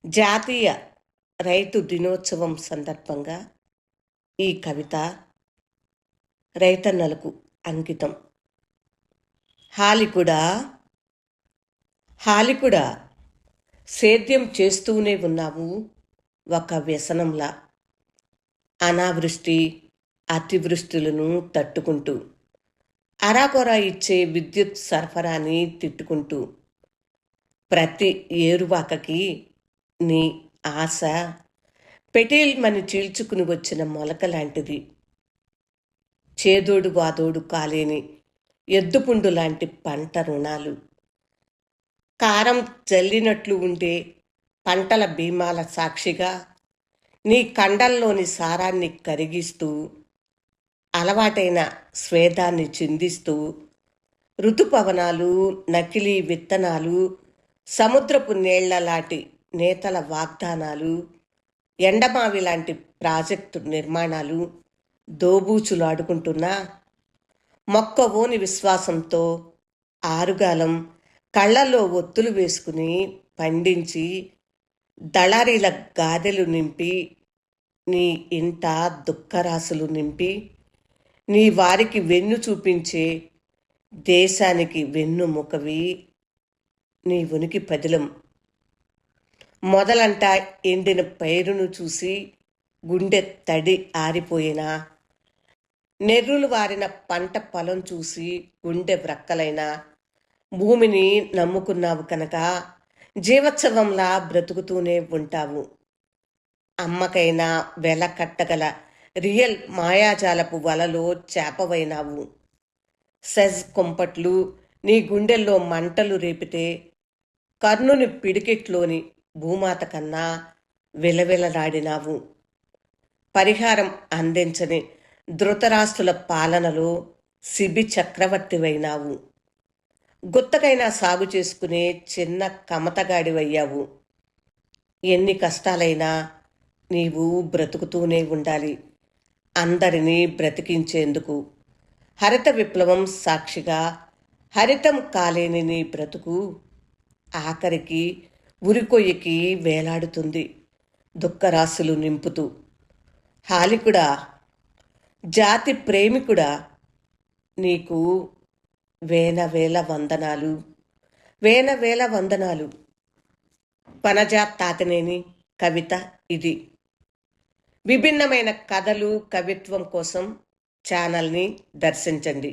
జాతీయ రైతు దినోత్సవం సందర్భంగా ఈ కవిత రైతన్నలకు అంకితం. హాలికుడా హాలికుడా సేద్యం చేస్తూనే ఉన్నాము ఒక వ్యసనంలా, అనావృష్టి అతివృష్టులను తట్టుకుంటూ, అరాకొర ఇచ్చే విద్యుత్ సరఫరాని తిట్టుకుంటూ, ప్రతి ఏరువాకకి నీ ఆశ పెటేల్మని చీల్చుకుని వచ్చిన మొలక లాంటిది. చేదోడు వాదోడు కాలేని ఎద్దుపుండు లాంటి పంట రుణాలు, కారం జల్లినట్లు ఉండే పంటల బీమాల సాక్షిగా నీ కండల్లోని సారాన్ని కరిగిస్తూ, అలవాటైన స్వేదాన్ని చిందిస్తూ, ఋతుపవనాలు, నకిలీ విత్తనాలు, సముద్రపు నీళ్లలాంటి నేతల వాగ్దానాలు, ఎండమావి లాంటి ప్రాజెక్టు నిర్మాణాలు దోబూచులాడుకుంటున్నా, మొక్కవోని విశ్వాసంతో ఆరుగాలం కళ్ళల్లో ఒత్తులు వేసుకుని పండించి, దళారీల గాదెలు నింపి, నీ ఇంట దుఃఖరాశులు నింపి, నీ వారికి వెన్ను చూపించే దేశానికి వెన్నుముకవి నీ ఉనికి పదిలం. మొదలంట ఎండిన పైరును చూసి గుండె తడి ఆరిపోయినా, నెర్రులు వారిన పంట పొలం చూసి గుండె వ్రక్కలైనా, భూమిని నమ్ముకున్నావు కనుక జీవోత్సవంలా బ్రతుకుతూనే ఉంటావు. అమ్మకైనా వెల కట్టగల రియల్ మాయాజాలపు వలలో చేపవైనావు. సెజ్ కుంపట్లు నీ గుండెల్లో మంటలు రేపితే, కర్ణుని పిడికెట్లోని భూమాత కన్నా విలవిలలాడినావు. పరిహారం అందించని ధృతరాష్ట్రుల పాలనలో శిబి చక్రవర్తివైనావు. గుత్తకైనా సాగు చేసుకునే చిన్న కమతగాడివయ్యావు. ఎన్ని కష్టాలైనా నీవు బ్రతుకుతూనే ఉండాలి, అందరినీ బ్రతికించేందుకు. హరిత విప్లవం సాక్షిగా హరితం కాలేని నీ బ్రతుకు ఆఖరికి ఉరికొయ్యకి వేలాడుతుంది, దుఃఖరాశులు నింపుతూ. హాలికుడా, జాతి ప్రేమికుడా, నీకు వేల వందనాలు, వేల వందనాలు. వనజా తాతినేని కవిత ఇది. విభిన్నమైన కథలు, కవిత్వం కోసం ఛానల్ని దర్శించండి.